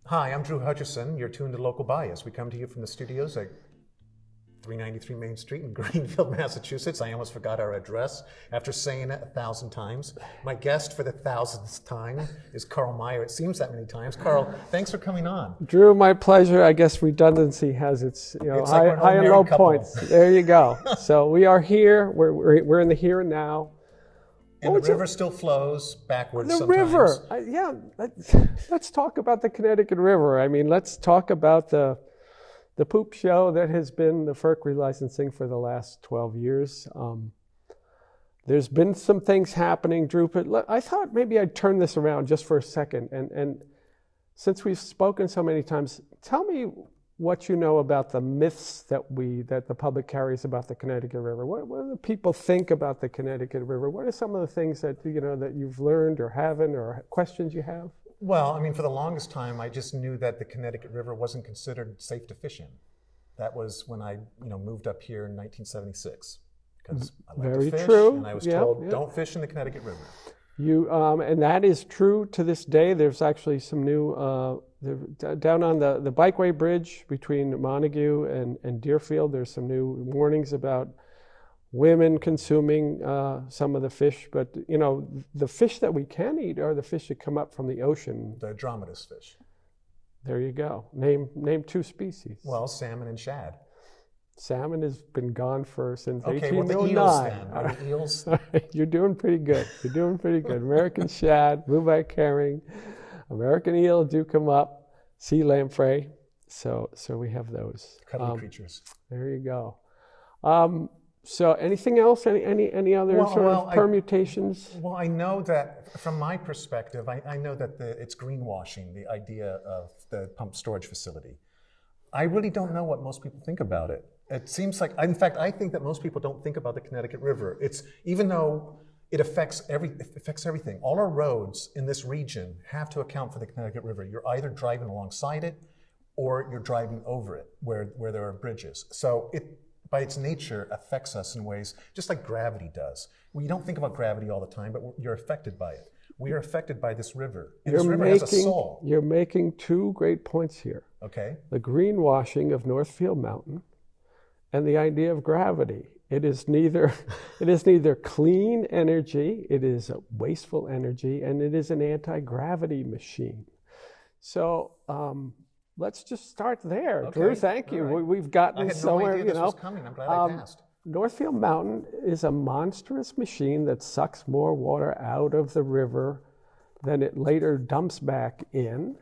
Hi, I'm Drew Hutchison. You're tuned to Local Bias. We come to you from the studios at 393 Main Street in Greenfield, Massachusetts. I almost forgot our address after saying it 1,000 times. My guest for the 1,000th time is Karl Meyer. It seems that many times. Karl, thanks for coming on. Drew, my pleasure. I guess redundancy has its It's high, like high and low couple. points. There you go. So we are here. We're in the here and now. And the river still flows backwards The sometimes. river. Let's talk about the Connecticut River. I mean, let's talk about the poop show that has been the FERC relicensing for the last 12 years. There's been some things happening, Drew, but I thought maybe I'd turn this around just for a second. And since we've spoken so many times, tell me what you know about the myths that the public carries about the Connecticut River. What do the people think about the Connecticut River? What are some of the things that that you've learned or haven't, or questions you have? Well, I mean, for the longest time, I just knew that the Connecticut River wasn't considered safe to fish in. That was when I, moved up here in 1976, because I like Very to fish, true. and I was told, don't fish in the Connecticut River. And that is true to this day. There's actually some new, down on the Bikeway Bridge between Montague and Deerfield, there's some new warnings about women consuming some of the fish. But, the fish that we can eat are the fish that come up from the ocean. The Dromaeus fish. There you go. Name two species. Well, salmon and shad. Salmon has been gone since 1809. Okay, well, the eels then. Are the eels? You're doing pretty good. American shad, blueback herring, American eel do come up, sea lamprey. So we have those. Cuddly creatures. There you go. So anything else? Any other of permutations? Well, I know that from my perspective, I know that it's greenwashing, the idea of the pump storage facility. I really don't know what most people think about it. It seems like, in fact, I think that most people don't think about the Connecticut River. Even though it affects everything. All our roads in this region have to account for the Connecticut River. You're either driving alongside it or you're driving over it where there are bridges. So it, by its nature, affects us in ways just like gravity does. We don't think about gravity all the time, but you're affected by it. We are affected by this river. And this river has a soul. You're making two great points here. Okay. The greenwashing of Northfield Mountain and the idea of gravity. It is neither clean energy, it is a wasteful energy, and it is an anti-gravity machine. So let's just start there. Okay. Drew, thank you. Right. We've gotten somewhere. I had no idea this was coming. I'm glad I passed. Northfield Mountain is a monstrous machine that sucks more water out of the river than it later dumps back in.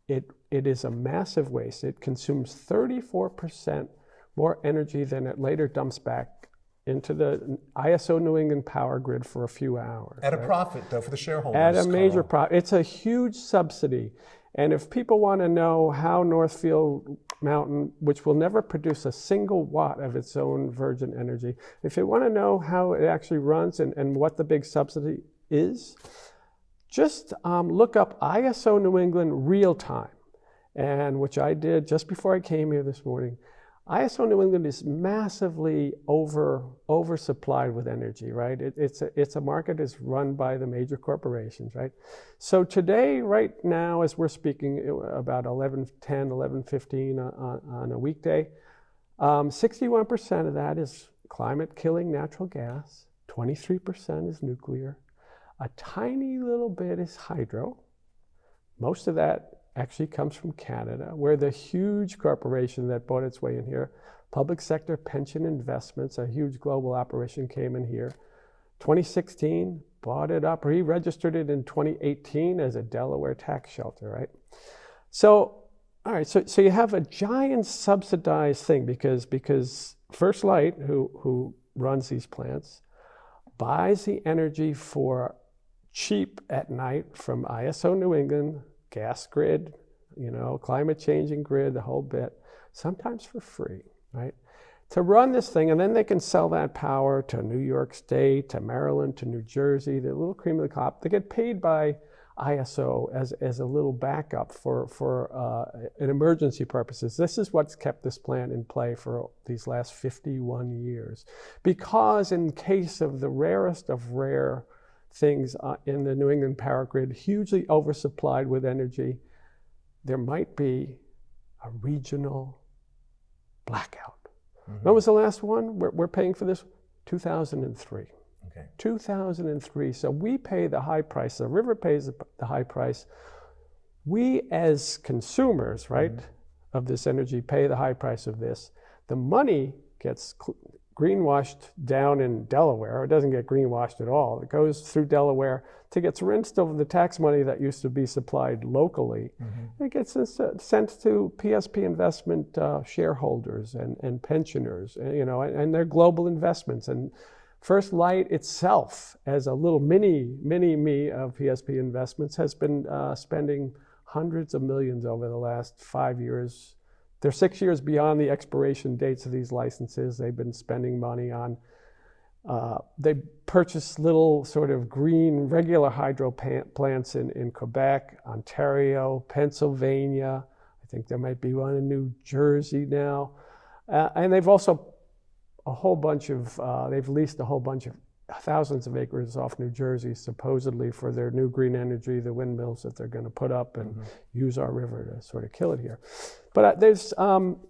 It is a massive waste. It consumes 34% more energy than it later dumps back into the ISO New England power grid for a few hours. At a profit, though, for the shareholders. At a major profit. It's a huge subsidy. And if people want to know how Northfield Mountain, which will never produce a single watt of its own virgin energy, if they want to know how it actually runs and what the big subsidy is, just look up ISO New England real time, and which I did just before I came here this morning. ISO New England is massively oversupplied with energy, right? It's a market that's run by the major corporations, right? So today, right now, as we're speaking, about 11:10, 11:15 on a weekday, 61% of that is climate-killing natural gas, 23% is nuclear, a tiny little bit is hydro. Most of that actually comes from Canada, where the huge corporation that bought its way in here, public sector pension investments, a huge global operation came in here. 2016, bought it up, re-registered it in 2018 as a Delaware tax shelter, right? So, all right, so you have a giant subsidized thing because First Light, who runs these plants, buys the energy for cheap at night from ISO New England, gas grid, climate changing grid, the whole bit, sometimes for free, right? To run this thing, and then they can sell that power to New York State, to Maryland, to New Jersey, the little cream of the crop. They get paid by ISO as a little backup for an emergency purposes. This is what's kept this plant in play for these last 51 years. Because in case of the rarest of rare things in the New England power grid, hugely oversupplied with energy, there might be a regional blackout. When was the last one? We're paying for this? 2003. Okay. 2003. So we pay the high price. The river pays the high price. We as consumers, right, of this energy pay the high price of this. The money gets greenwashed down in Delaware. It doesn't get greenwashed at all. It goes through Delaware to get rinsed over the tax money that used to be supplied locally. It gets sent to PSP investment shareholders and pensioners, and their global investments. And First Light itself, as a little mini me of PSP investments, has been spending hundreds of millions over the last 5 years. They're 6 years beyond the expiration dates of these licenses. They've been spending money on, they purchased little sort of green regular hydro plants in Quebec, Ontario, Pennsylvania. I think there might be one in New Jersey now. And they've also they've leased a whole bunch of thousands of acres off New Jersey, supposedly for their new green energy, the windmills that they're going to put up and use our river to sort of kill it here. But there's,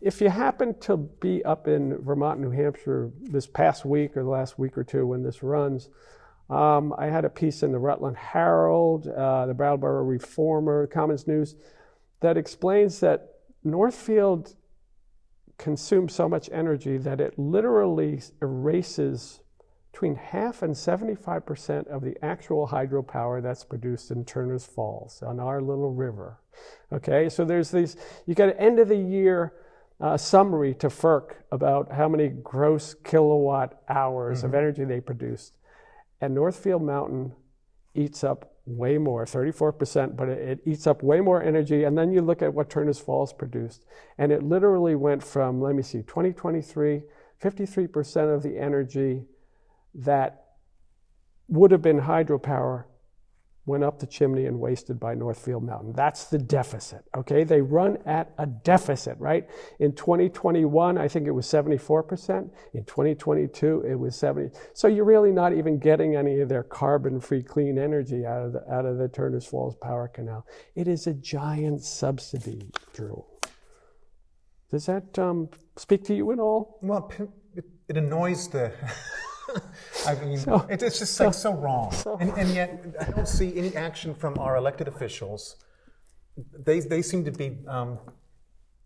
if you happen to be up in Vermont, New Hampshire this past week or the last week or two when this runs, I had a piece in the Rutland Herald, the Brattleboro Reformer, Commons News, that explains that Northfield consumes so much energy that it literally erases between 50% and 75% of the actual hydropower that's produced in Turner's Falls on our little river. Okay, so there's these, you got an end of the year summary to FERC about how many gross kilowatt hours of energy they produced. And Northfield Mountain eats up way more, 34%, but it eats up way more energy. And then you look at what Turner's Falls produced. And it literally went from, 2023, 53% of the energy that would have been hydropower went up the chimney and wasted by Northfield Mountain. That's the deficit, okay? They run at a deficit, right? In 2021, I think it was 74%. In 2022, it was 70%. So you're really not even getting any of their carbon-free clean energy out of the Turner's Falls Power Canal. It is a giant subsidy, Drew. Does that speak to you at all? Well, it annoys the... I mean, it's just like so wrong. And yet, I don't see any action from our elected officials. They seem to be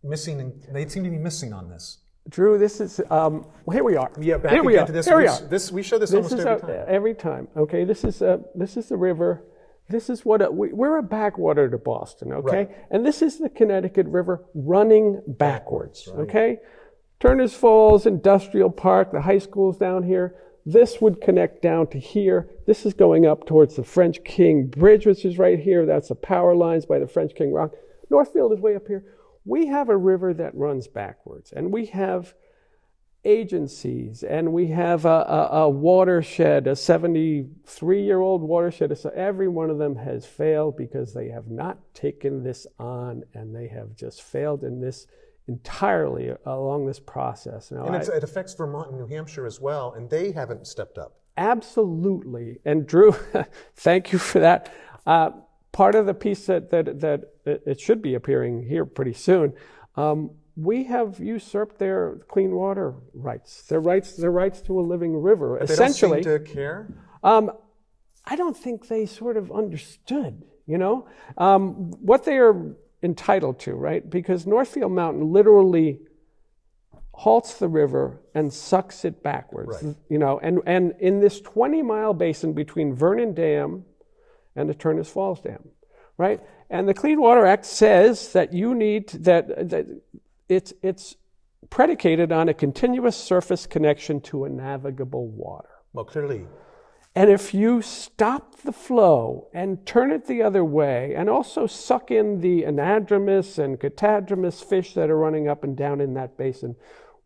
missing. They seem to be missing on this. Drew, this is here we are. Yeah, back here we are. to this. Here we are. We show this almost every time. Every time. Okay, this is the river. This is what we're a backwater to Boston. Okay, right. And this is the Connecticut River running backwards. Right. Okay, Turner's Falls Industrial Park. The high school's down here. This would connect down to here. This is going up towards the French King Bridge, which is right here. That's the power lines by the French King Rock. Northfield is way up here. We have a river that runs backwards, and we have agencies, and we have a watershed, a 73-year-old watershed. So every one of them has failed because they have not taken this on, and they have just failed in this entirely along this process. Now, and it affects Vermont and New Hampshire as well, and they haven't stepped up. Absolutely. And Drew, thank you for that. Part of the piece that it should be appearing here pretty soon, we have usurped their clean water rights, their rights to a living river. But essentially, they don't seem to care? I don't think they sort of understood, what they are entitled to, right? Because Northfield Mountain literally halts the river and sucks it backwards, right. And in this 20-mile basin between Vernon Dam and the Turner's Falls Dam, right? And the Clean Water Act says that you need that it's predicated on a continuous surface connection to a navigable water. Well, clearly. And if you stop the flow and turn it the other way, and also suck in the anadromous and catadromous fish that are running up and down in that basin,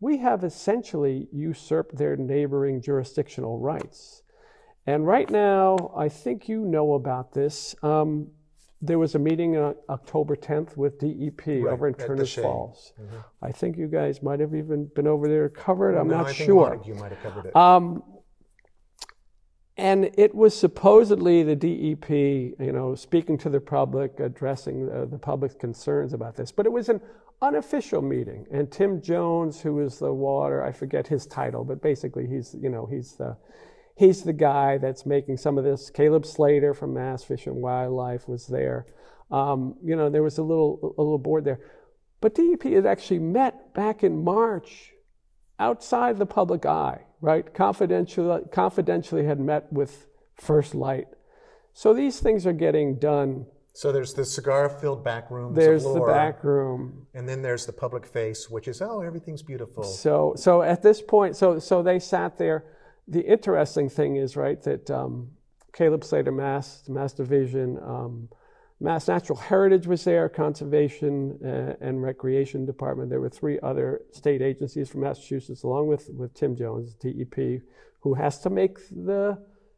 we have essentially usurped their neighboring jurisdictional rights. And right now, I think you know about this. There was a meeting on October 10th with DEP over in Turner's Falls. Mm-hmm. I think you guys might have even been over there to cover it. I'm not sure. You might have covered it. And it was supposedly the DEP, speaking to the public, addressing the public's concerns about this. But it was an unofficial meeting. And Tim Jones, who is the water, I forget his title, but basically he's the guy that's making some of this. Caleb Slater from Mass Fish and Wildlife was there. There was a little board there. But DEP had actually met back in March outside the public eye, right? Confidentially had met with First Light. So these things are getting done. So there's the cigar-filled back room. There's the back room. And then there's the public face, which is, everything's beautiful. So at this point, so they sat there. The interesting thing is, right, that Caleb Slater, Mass Division, Mass Natural Heritage was there, Conservation and Recreation Department. There were 3 other state agencies from Massachusetts, along with Tim Jones, DEP, who has to make the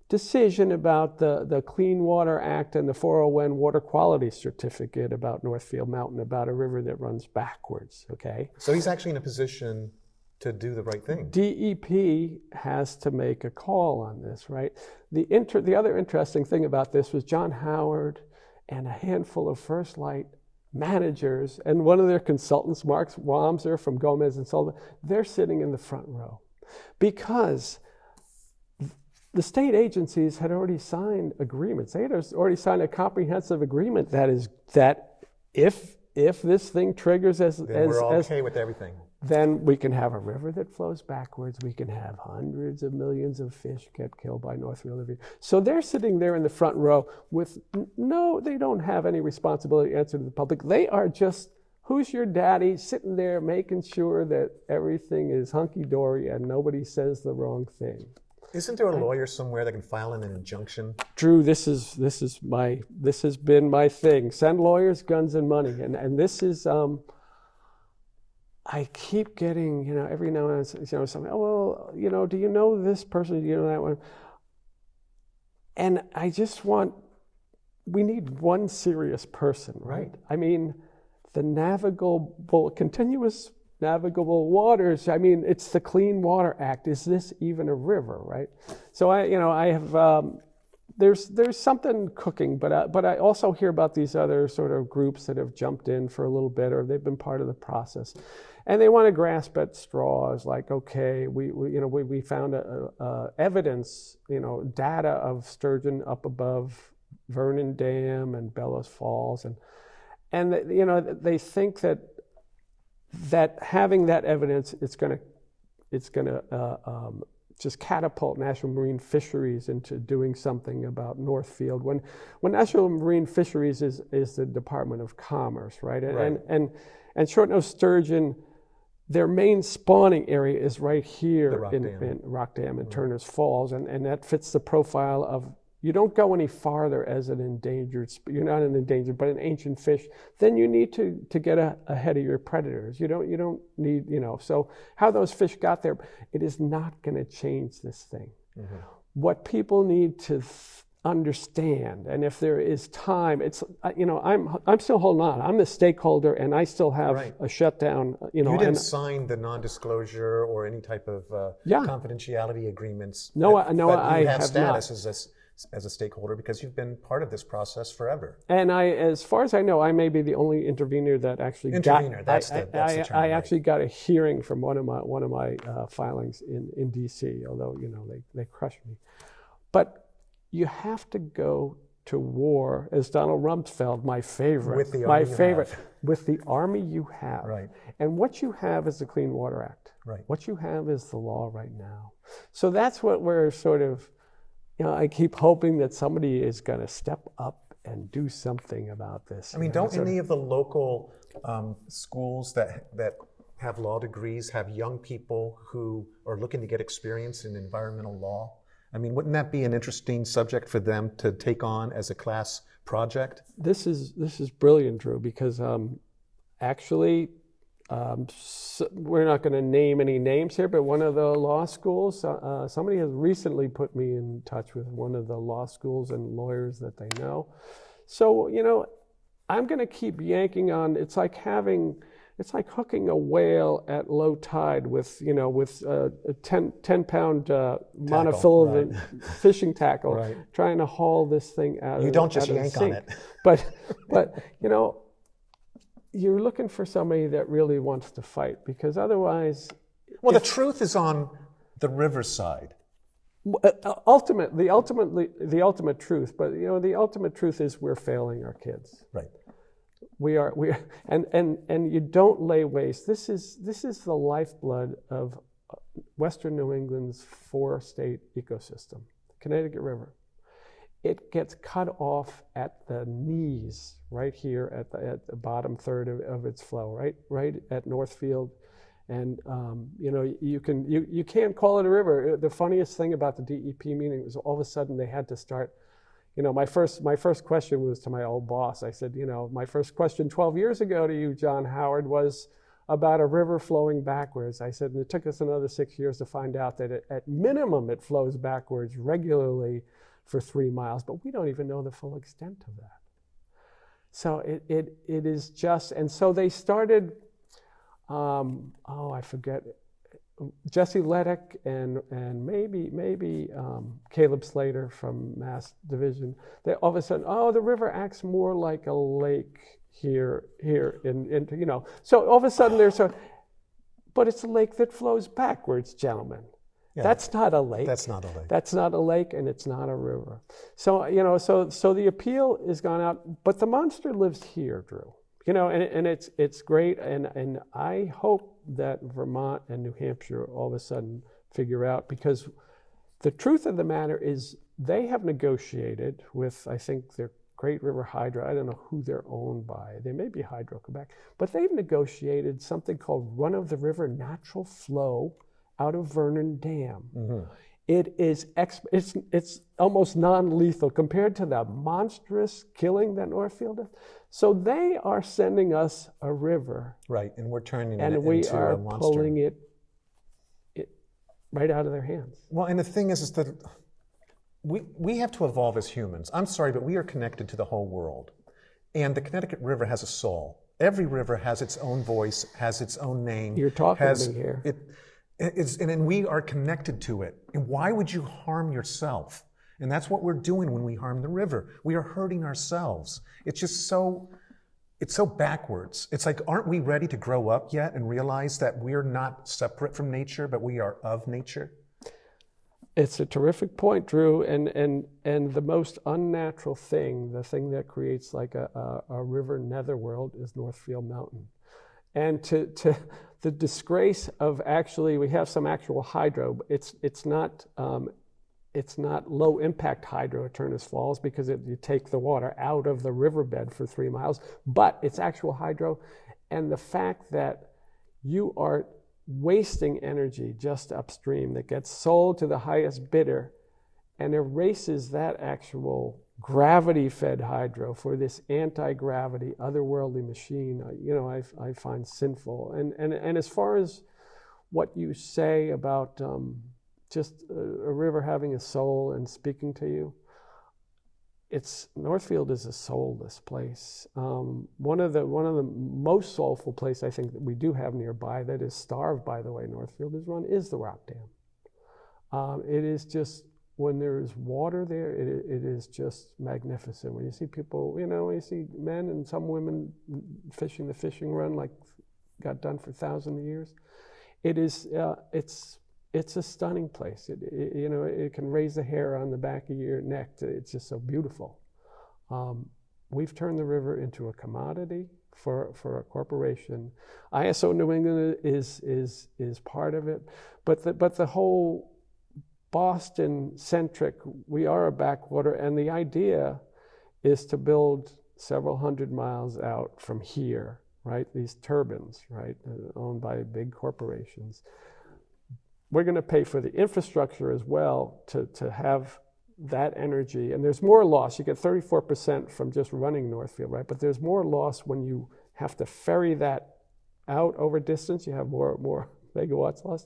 decision about the Clean Water Act and the 401 Water Quality Certificate about Northfield Mountain, about a river that runs backwards, okay? So he's actually in a position to do the right thing. DEP has to make a call on this, right? The other interesting thing about this was John Howard and a handful of First Light managers and one of their consultants, Mark Wamser from Gomez and Sullivan, they're sitting in the front row because the state agencies had already signed agreements. They had already signed a comprehensive agreement that if this thing triggers we're all okay with everything. Then we can have a river that flows backwards. We can have hundreds of millions of fish get killed by Northfield River. So they're sitting there in the front row with they don't have any responsibility to answer to the public. They are just, who's your daddy, sitting there making sure that everything is hunky-dory and nobody says the wrong thing. Isn't there a lawyer somewhere that can file an injunction? Drew, this has been my thing. Send lawyers, guns, and money. And this is I keep getting, every now and then, something, do you know this person? Do you know that one? And I just we need one serious person, right? I mean, the continuous navigable waters, it's the Clean Water Act. Is this even a river, right? So I have, there's something cooking, but I also hear about these other sort of groups that have jumped in for a little bit, or they've been part of the process. And they want to grasp at straws, like, okay, we found evidence, data of sturgeon up above Vernon Dam and Bellows Falls, and they think that having that evidence, it's going to just catapult National Marine Fisheries into doing something about Northfield. When National Marine Fisheries is the Department of Commerce, right? And short-nosed sturgeon, their main spawning area is right here in Rock Dam and Turner's Falls, and that fits the profile of, you don't go any farther as an endangered, you're not an endangered, but an ancient fish, then you need to get ahead of your predators. You don't need, so how those fish got there, it is not going to change this thing. Mm-hmm. What people need to understand, and if there is time, it's, I'm still holding on. I'm the stakeholder, and I still have a shutdown. You didn't sign the non-disclosure or any type of confidentiality agreements. No, I have status not. As a stakeholder, because you've been part of this process forever. And as far as I know, I may be the only intervener that actually that's the term, I actually got a hearing from one of my filings in D.C. Although they crushed me. But you have to go to war, as Donald Rumsfeld, my favorite, with the army you have. Right. And what you have is the Clean Water Act. Right. What you have is the law right now. So that's what we're sort of. I keep hoping that somebody is going to step up and do something about this. Don't any of the local schools that have law degrees have young people who are looking to get experience in environmental law? Wouldn't that be an interesting subject for them to take on as a class project? This is brilliant, Drew, because actually, we're not going to name any names here, but one of the law schools, somebody has recently put me in touch with one of the law schools and lawyers that they know. So, I'm going to keep yanking on. It's like having it's like hooking a whale at low tide with, with a 10-pound monofilament fishing tackle, Right. trying to haul this thing out. You don't just yank on it. But you're looking for somebody that really wants to fight, because otherwise. Well, the truth is on the riverside. The ultimate truth, but the ultimate truth is we're failing our kids. Right. We are, and you don't lay waste. This is the lifeblood of Western New England's 4-state ecosystem, Connecticut River. It gets cut off at the knees, right here at the bottom third of its flow, right at Northfield. And you can't call it a river. The funniest thing about the DEP meeting was all of a sudden they had to start. My first question was to my old boss. I said, my first question 12 years ago to you, John Howard, was about a river flowing backwards. I said, and it took us another 6 years to find out that at minimum it flows backwards regularly for 3 miles, but we don't even know the full extent of that. So it is just, and so they started. I forget, Jesse Leddick and maybe Caleb Slater from Mass Division. They all of a sudden, the river acts more like a lake here, in. So all of a sudden but it's a lake that flows backwards, gentlemen. Yeah, that's not a lake. That's not a lake. That's not a lake, and it's not a river. So so the appeal is gone out, but the monster lives here, Drew. And it's great, and I hope that Vermont and New Hampshire all of a sudden figure out, because the truth of the matter is they have negotiated with, I think, their Great River Hydro. I don't know who they're owned by. They may be Hydro-Quebec, but they've negotiated something called run-of-the-river natural flow out of Vernon Dam. Mm-hmm. It's almost non-lethal compared to the monstrous killing that Northfield does. So they are sending us a river. Right, and we're turning it into a monster. And we are pulling it right out of their hands. Well, and the thing is that we have to evolve as humans. I'm sorry, but we are connected to the whole world. And the Connecticut River has a soul. Every river has its own voice, has its own name. You're talking to me here. And we are connected to it. And why would you harm yourself? And that's what we're doing when we harm the river. We are hurting ourselves. It's just so backwards. It's like, aren't we ready to grow up yet and realize that we're not separate from nature, but we are of nature? It's a terrific point, Drew. And the most unnatural thing, the thing that creates like a river netherworld, is Northfield Mountain. And to the disgrace of, actually, we have some actual hydro, but it's not low impact hydro at Turners Falls, because you take the water out of the riverbed for 3 miles, but it's actual hydro. And the fact that you are wasting energy just upstream that gets sold to the highest bidder and erases that actual gravity-fed hydro for this anti-gravity, otherworldly machine, I find sinful. And as far as what you say about just a river having a soul and speaking to you, Northfield is a soulless place. One of the most soulful places I think that we do have nearby, that is starved by the way Northfield is run, is the Rock Dam. It is just, when there is water there, it is just magnificent. When you see people, you see men and some women fishing the fishing run like got done for thousands of years. It's a stunning place. It can raise the hair on the back of your neck. It's just so beautiful. We've turned the river into a commodity for a corporation. ISO New England is part of it, but the whole Boston-centric, we are a backwater, and the idea is to build several hundred miles out from here, right? These turbines, right, owned by big corporations. We're going to pay for the infrastructure as well to have that energy. And there's more loss. You get 34% from just running Northfield, right? But there's more loss when you have to ferry that out over distance. You have more megawatts lost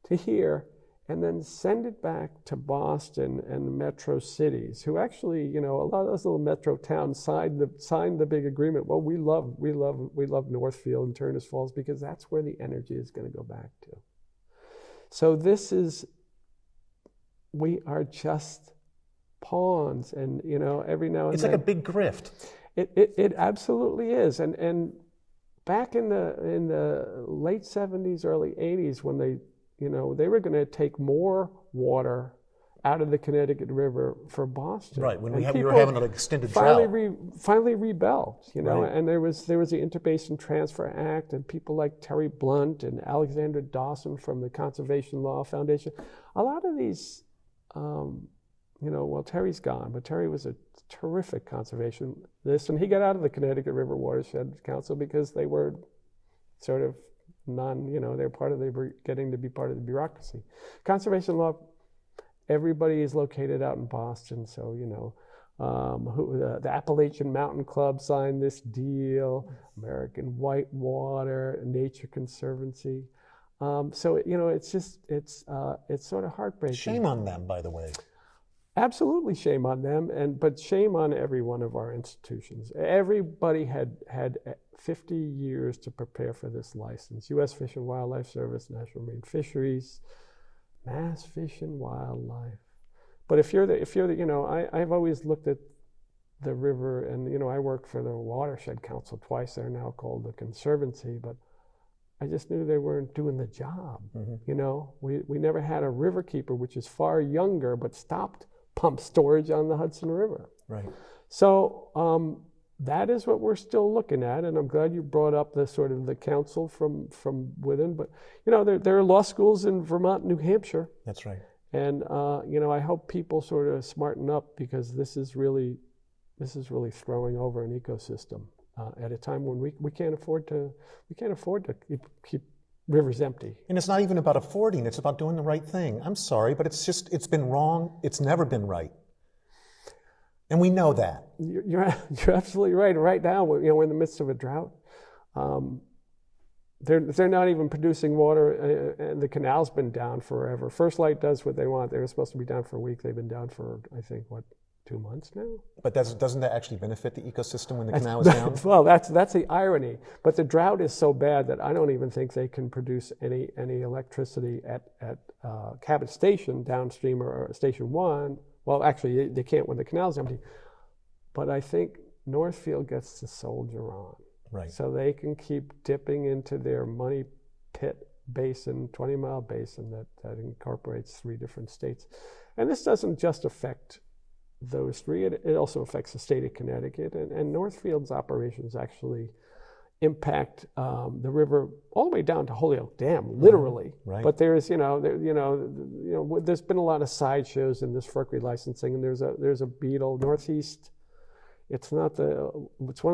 to here. and then send it back to Boston and the metro cities, who actually, you know, a lot of those little metro towns signed the big agreement. Well, we love Northfield and Turners Falls because that's where the energy is going to go back to. So we are just pawns, and you know, every now and it's then like a big grift. It absolutely is, and back in the late 70s, early 80s, when they were going to take more water out of the Connecticut River for Boston. Right, when we were having an extended drought. drought. Finally rebelled, you know, Right. and there was the Interbasin Transfer Act, and people like Terry Blunt and Alexander Dawson from the Conservation Law Foundation. A lot of these, well, Terry's gone, but Terry was a terrific conservationist, and he got out of the Connecticut River Watershed Council because they were sort of they're getting to be part of the bureaucracy. Conservation law, everybody is located out in Boston, so, you know, the Appalachian Mountain Club signed this deal, American Whitewater, Nature Conservancy. So, you know, it's sort of heartbreaking. Shame on them, by the way. Absolutely shame on them, but shame on every one of our institutions. Everybody had 50 years to prepare for this license. U.S. Fish and Wildlife Service, National Marine Fisheries, Mass Fish and Wildlife. But if you're the, I've always looked at the river, and, you know, I worked for the Watershed Council twice. They're now called the Conservancy, but I just knew they weren't doing the job. Mm-hmm. You know, we never had a river keeper, which is far younger, but stopped pump storage on the Hudson River. Right. So that is what we're still looking at, and I'm glad you brought up the sort of the council from within. But, you know, there are law schools in Vermont and New Hampshire. That's right. And you know, I hope people sort of smarten up, because this is really throwing over an ecosystem at a time when we can't afford to keep rivers empty. And it's not even about affording, it's about doing the right thing. I'm sorry, but it's been wrong. It's never been right. And we know that. You're absolutely right. Right now, you know, we're in the midst of a drought. They're not even producing water, and the canal's been down forever. First Light does what they want. They were supposed to be down for a week. They've been down for, I think, 2 months now? But doesn't that actually benefit the ecosystem when the canal is down? Well, that's the irony. But the drought is so bad that I don't even think they can produce any electricity at Cabot Station downstream, or Station 1. Well, actually, they can't when the canal's empty. But I think Northfield gets to soldier on. Right. So they can keep dipping into their money pit basin, 20-mile basin that incorporates 3 different states. And this doesn't just affect those 3, it also affects the state of Connecticut, and Northfield's operations actually impact the river all the way down to Holyoke Dam, literally. Right. But there's there's been a lot of sideshows in this FERC relicensing, and there's a beetle northeast. It's one of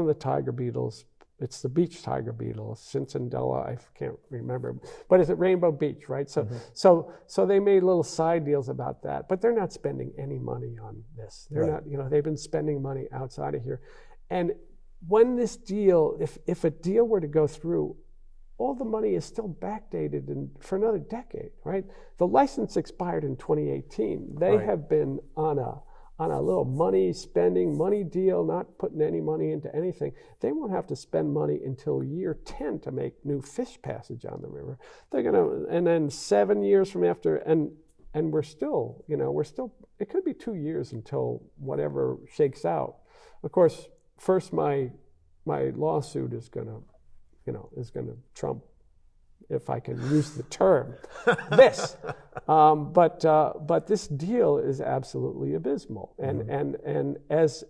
the tiger beetles. It's the beach tiger beetle, Cincindella, I can't remember, but it's at Rainbow Beach, right? So, so they made little side deals about that, but they're not spending any money on this. They're not, they've been spending money outside of here. And when this deal, if a deal were to go through, all the money is still backdated for another decade, right? The license expired in 2018. They have been on a little money deal, not putting any money into anything. They won't have to spend money until year 10 to make new fish passage on the river. And then 7 years from after, and we're still, it could be 2 years until whatever shakes out. Of course, first my lawsuit is gonna trump, if I can use the term, this. But this deal is absolutely abysmal. And as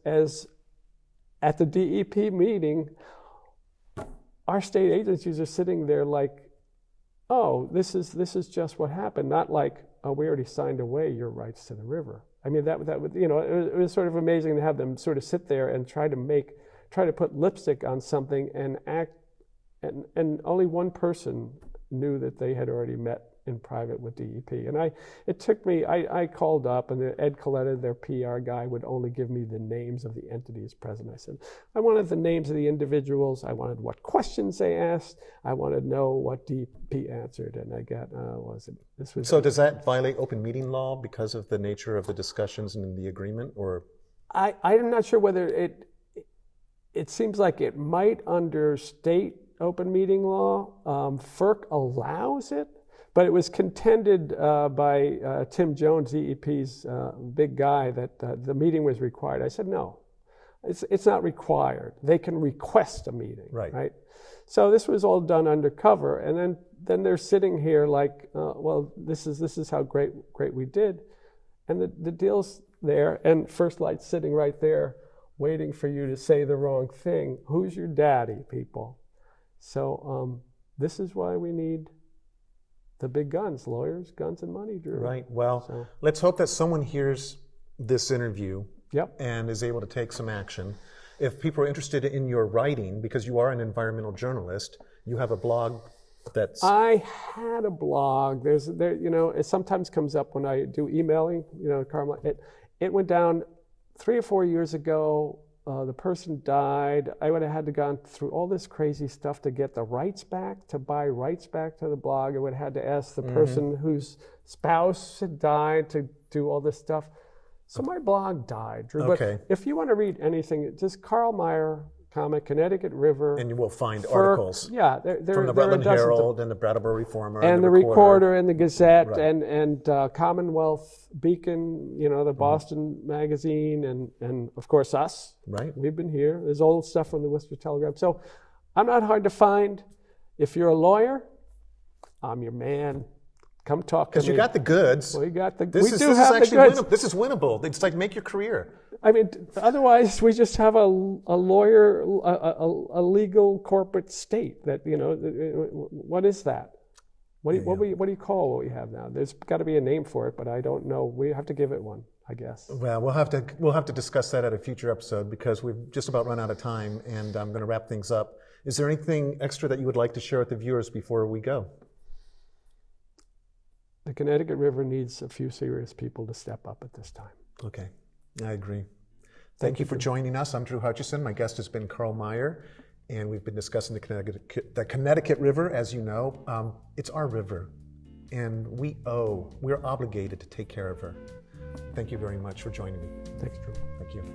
at the DEP meeting, our state agencies are sitting there like, oh, this is just what happened, not like, oh, we already signed away your rights to the river. I mean, that would, it was sort of amazing to have them sort of sit there and try to put lipstick on something and act, and only one person knew that they had already met in private with DEP. And it took me, I called up, and Ed Coletta, their PR guy, would only give me the names of the entities present. I said, I wanted the names of the individuals. I wanted what questions they asked. I wanted to know what DEP answered. And I got, So does that violate open meeting law because of the nature of the discussions and the agreement, or? I'm not sure whether it seems like it might under state open meeting law. FERC allows it, but it was contended by Tim Jones, DEP's big guy, that the meeting was required. I said, no, it's not required. They can request a meeting, right? So this was all done undercover, and then they're sitting here like, well, this is how great we did, and the deal's there, and First Light's sitting right there, waiting for you to say the wrong thing. Who's your daddy, people? So this is why we need the big guns, lawyers, guns, and money, Drew. Right. Well, let's hope that someone hears this interview and is able to take some action. If people are interested in your writing, because you are an environmental journalist, you have a blog that's... I had a blog. It sometimes comes up when I do emailing, Karl. It went down 3 or 4 years ago. The person died. I would have had to gone through all this crazy stuff to get the rights back, to buy rights back to the blog. I would have had to ask the person whose spouse had died to do all this stuff. So my blog died, Drew. Okay. But if you want to read anything, just Karl Meyer, Connecticut River. And you will find articles. Yeah, from the Rutland Herald and the Brattleboro Reformer. And the Recorder and the Gazette, Right. and Commonwealth Beacon, the Boston Magazine, and of course us. Right. We've been here. There's old stuff from the Worcester Telegram. So I'm not hard to find. If you're a lawyer, I'm your man. Come talk to me. Because you got the goods. We got the. This we is do have the goods. This is winnable. It's like make your career. I mean, otherwise we just have a lawyer, a legal corporate state that, what is that? What do you call what we have now? There's got to be a name for it, but I don't know. We have to give it one, I guess. Well, we'll have to discuss that at a future episode, because we've just about run out of time, and I'm going to wrap things up. Is there anything extra that you would like to share with the viewers before we go? The Connecticut River needs a few serious people to step up at this time. Okay, I agree. Thank you for joining us. I'm Drew Hutchison. My guest has been Karl Meyer, and we've been discussing the Connecticut River. As you know, it's our river, and we're obligated to take care of her. Thank you very much for joining me. Thanks, Drew. Thank you.